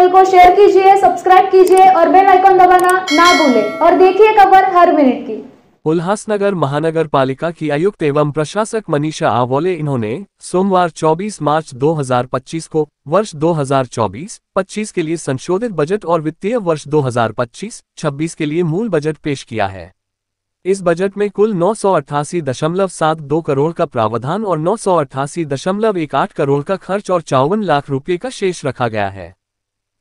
Channel को share कीजिए, subscribe कीजिए और बेल आइकन दबाना ना भूलें और देखिए खबर हर मिनट की। उल्हासनगर महानगर पालिका की आयुक्त एवं प्रशासक मनीषा आवोले इन्होंने सोमवार 24 मार्च 2025 को वर्ष 2024-25 के लिए संशोधित बजट और वित्तीय वर्ष 2025-26 के लिए मूल बजट पेश किया है। इस बजट में कुल 988.72 करोड़ का प्रावधान और 988.18 करोड़ का खर्च और 54 लाख रुपये का शेष रखा गया है।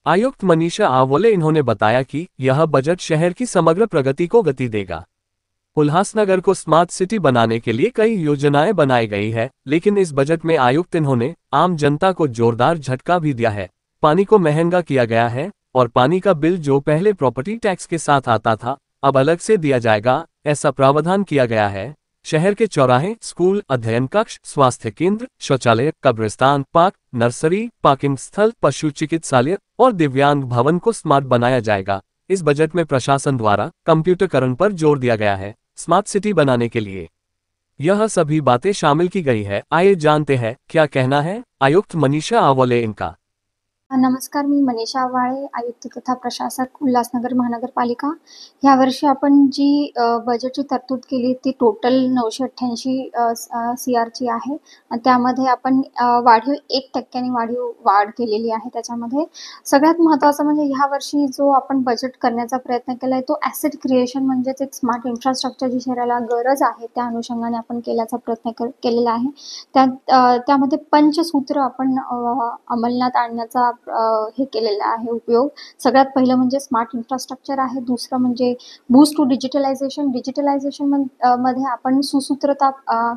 आयुक्त मनीषा आवोले इन्होंने बताया कि यह बजट शहर की समग्र प्रगति को गति देगा। उल्हासनगर को स्मार्ट सिटी बनाने के लिए कई योजनाएं बनाई गई है, लेकिन इस बजट में आयुक्त इन्होंने आम जनता को जोरदार झटका भी दिया है। पानी को महंगा किया गया है और पानी का बिल जो पहले प्रॉपर्टी टैक्स के साथ आता था अब अलग से दिया जाएगा, ऐसा प्रावधान किया गया है। शहर के चौराहे, स्कूल, अध्ययन कक्ष, स्वास्थ्य केंद्र, शौचालय, कब्रिस्तान, पार्क, नर्सरी, पार्किंग स्थल, पशु चिकित्सालय और दिव्यांग भवन को स्मार्ट बनाया जाएगा। इस बजट में प्रशासन द्वारा कंप्यूटरकरण पर जोर दिया गया है स्मार्ट सिटी बनाने के लिए। यह सभी बातें शामिल की गई है। आइए जानते हैं क्या कहना है आयुक्त मनीषा आवोले इनका। नमस्कार, मी मनीषा आवाळे, आयुक्त तथा प्रशासक उल्हासनगर महानगरपालिका। यावर्षी आपण जी बजेटची तरतूद केली ती टोटल 988 CRची आहे। त्यामध्ये आपण वाढीव 1% वाढ केलेली आहे। त्याच्यामध्ये सगळ्यात महत्त्वाचं म्हणजे ह्या वर्षी जो आपण बजेट करण्याचा प्रयत्न केला आहे तो ॲसेट क्रिएशन म्हणजेच एक स्मार्ट इन्फ्रास्ट्रक्चर जी शहराला गरज आहे त्या अनुषंगाने आपण केल्याचा प्रयत्न केलेला आहे। त्यामध्ये पंचसूत्र आपण अंमलात आणण्याचा हे केलेला आहे उपयोग। सगळ्यात पहिलं म्हणजे स्मार्ट इन्फ्रास्ट्रक्चर आहे, दुसरं म्हणजे बूस्ट टू डिजिटलायझेशन मध्ये आपण सुसूत्रता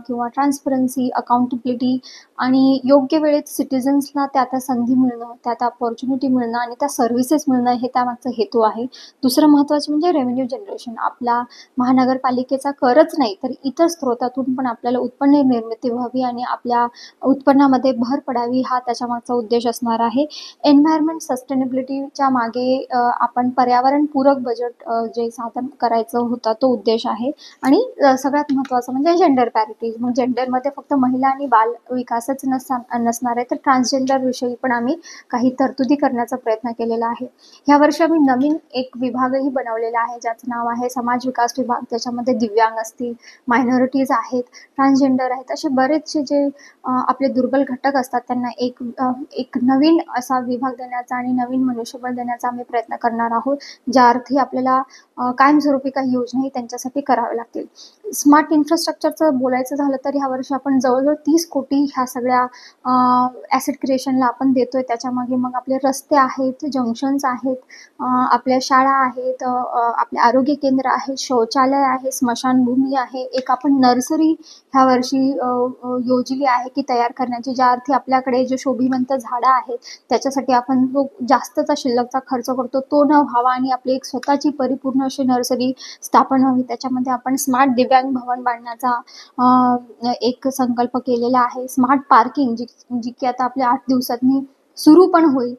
किंवा ट्रान्सपरन्सी, अकाउंटेबिलिटी आणि योग्य वेळेत सिटिझन्सला त्या संधी मिळणं, त्या अपॉर्च्युनिटी मिळणं आणि त्या सर्व्हिसेस मिळणं हे त्यामागचा हेतू आहे। दुसरं महत्त्वाचं म्हणजे रेव्हेन्यू जनरेशन। आपला महानगरपालिकेचा करच नाही तर इतर स्रोतातून पण आपल्याला उत्पन्न निर्मिती व्हावी आणि आपल्या उत्पन्नामध्ये भर पडावी हा त्याच्यामागचा उद्देश असणार आहे। एन्व्हायरमेंट सस्टेनेबिलिटीच्या मागे आपण पर्यावरणपूरक बजेट जे साधन करायचं होता तो उद्देश आहे। आणि सगळ्यात महत्त्वाचं म्हणजे जेंडर पॅरिटी। मग जेंडरमध्ये फक्त महिला आणि बाल विकासच नसणार आहे तर ट्रान्सजेंडर विषयी पण आम्ही काही तरतुदी करण्याचा प्रयत्न केलेला आहे। यावर्षी आम्ही नवीन एक विभागही बनवलेला आहे ज्याचं नाव आहे समाज विकास विभाग। त्याच्यामध्ये दिव्यांग असतील, मायनॉरिटीज आहेत, ट्रान्सजेंडर आहेत, असे बरेचसे जे आपले दुर्बल घटक असतात त्यांना एक नवीन असा विभाग देण्याचा आणि नवीन मनुष्यबळ देण्याचा आम्ही प्रयत्न करणार आहोत, ज्या अर्थी आपल्याला कायमस्वरूपी काही योजनाही त्यांच्यासाठी कराव्या लागतील। स्मार्ट इन्फ्रास्ट्रक्चरचं बोलायचं झालं तर यावर्षी आपण जवळजवळ 30 कोटी ह्या सगळ्या ॲसेट क्रिएशनला आपण देतोय। त्याच्यामागे मग आपले रस्ते आहेत, जंक्शन्स आहेत, आपल्या शाळा आहेत, आपले आरोग्य केंद्र आहे, शौचालय आहे, स्मशानभूमी आहे, एक आपण नर्सरी ह्या वर्षी योजली आहे की तयार करण्याची, ज्या अर्थी आपल्याकडे जे शोभिवंत झाडं आहेत त्याच्यासाठी आपण जो जास्तचा शिल्लकचा खर्च करतो तो न व्हावा आणि आपली एक स्वतःची परिपूर्ण अशी नर्सरी स्थापन व्हावी। त्याच्यामध्ये आपण स्मार्ट दिव्यांग भवन बांधण्याचा एक संकल्प केलेला आहे। स्मार्ट पार्किंग जी की आता आपल्या 8 दिवसांनी सुरू पण होईल,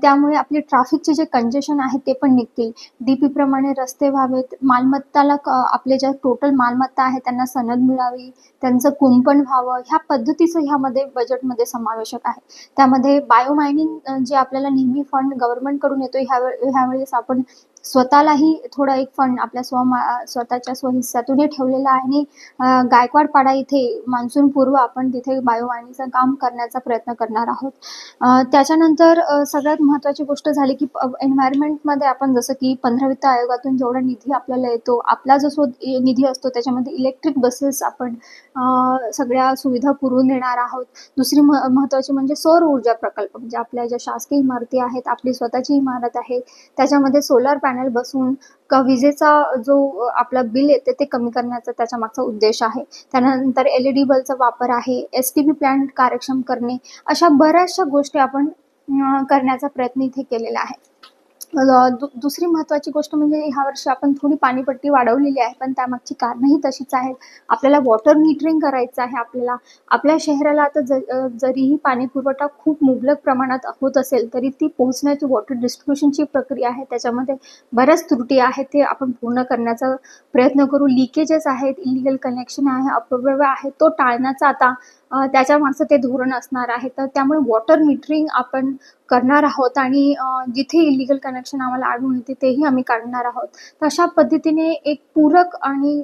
त्यामुळे आपले ट्रॅफिकचे जे कंजेशन आहे ते पण निघतील। DP प्रमाणे रस्ते व्हावेत, मालमत्ताला आपले ज्या टोटल मालमत्ता आहे त्यांना सनद मिळावी, त्यांचं कुंपण व्हावं, ह्या पद्धतीचं ह्यामध्ये बजेटमध्ये समावेशक आहे। त्यामध्ये बायोमायनिंग जे आपल्याला नेहमी फंड गव्हर्नमेंटकडून येतो ह्यावेळेस आपण स्वतःलाही थोडा एक फंड आपल्या स्वतःच्या स्वहिस्स्यातूनही ठेवलेला आहे आणि गायकवाडपाडा इथे मान्सूनपूर्व आपण तिथे बायोमायनिंगचं काम करण्याचा प्रयत्न करणार आहोत। त्याच्यानंतर सगळ्यात महत्त्वाची गोष्ट झाली की एन्व्हायरमेंटमध्ये आपण जसं की 15 वित्त आयोगातून जेवढा निधी आपल्याला येतो, आपला जो निधी असतो त्याच्यामध्ये इलेक्ट्रिक बसेस आपण सगळ्या सुविधा पुरवून देणार आहोत। दुसरी महत्त्वाची म्हणजे सौर ऊर्जा प्रकल्प, म्हणजे आपल्या ज्या शासकीय इमारती आहेत, आपली स्वतःची इमारत आहे त्याच्यामध्ये सोलार पॅनल बसवून विजेचा जो आपला बिल येते ते कमी करण्याचा त्याच्या मागचा उद्देश आहे। त्यानंतर LED बल्बचा वापर आहे, STP प्लांट कार्यक्षम करणे, अशा बऱ्याचशा गोष्टी आपण करण्याचा प्रयत्न इथे केलेला आहे। दुसरी महत्त्वाची गोष्ट म्हणजे ह्या वर्षी आपण थोडी पाणीपट्टी वाढवलेली आहे, पण त्यामागची कारणंही तशीच आहेत। आपल्याला वॉटर मीटरिंग करायचं आहे। आपल्या शहराला आता जरीही पाणी पुरवठा खूप मुबलक प्रमाणात होत असेल तरी ती पोहोचण्याची वॉटर डिस्ट्रीब्युशनची प्रक्रिया आहे त्याच्यामध्ये बऱ्याच त्रुटी आहेत, ते आपण पूर्ण करण्याचा प्रयत्न करू। लिकेजेस आहेत, इलिगल कनेक्शन आहे, अपव्यय आहे, तो टाळण्याचा आता त्याच्या मागचं ते धोरण असणार आहे। तर त्यामुळे वॉटर मीटरिंग आपण करणार आहोत आणि जिथे इलिगल कनेक्शन आम्हाला आढळून येते तेही आम्ही काढणार आहोत. तर अशा पद्धतीने एक पूरक आणि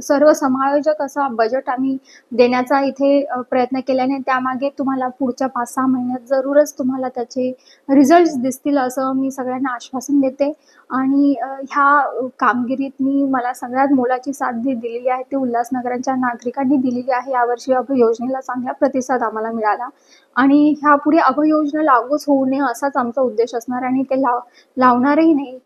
सर्व समायोजक असा बजेट आम्ही देण्याचा इथे प्रयत्न केल्याने त्यामागे तुम्हाला पुढच्या 5-6 महिन्यात जरूरच तुम्हाला त्याचे रिझल्ट्स दिसतील असं मी सगळ्यांना आश्वासन देते. आणि ह्या कामगिरीत मला सगळ्यात मोलाची साथ दिलेली आहे ती उल्हासनगरच्या नागरिकांनी दिलेली आहे. यावर्षी अभय योजनेला चांगला प्रतिसाद आम्हाला मिळाला आणि ह्यापुढे अभय योजना लागूच होऊ नये असाच आमचा उद्देश असणार आणि ते लावणारही नाही.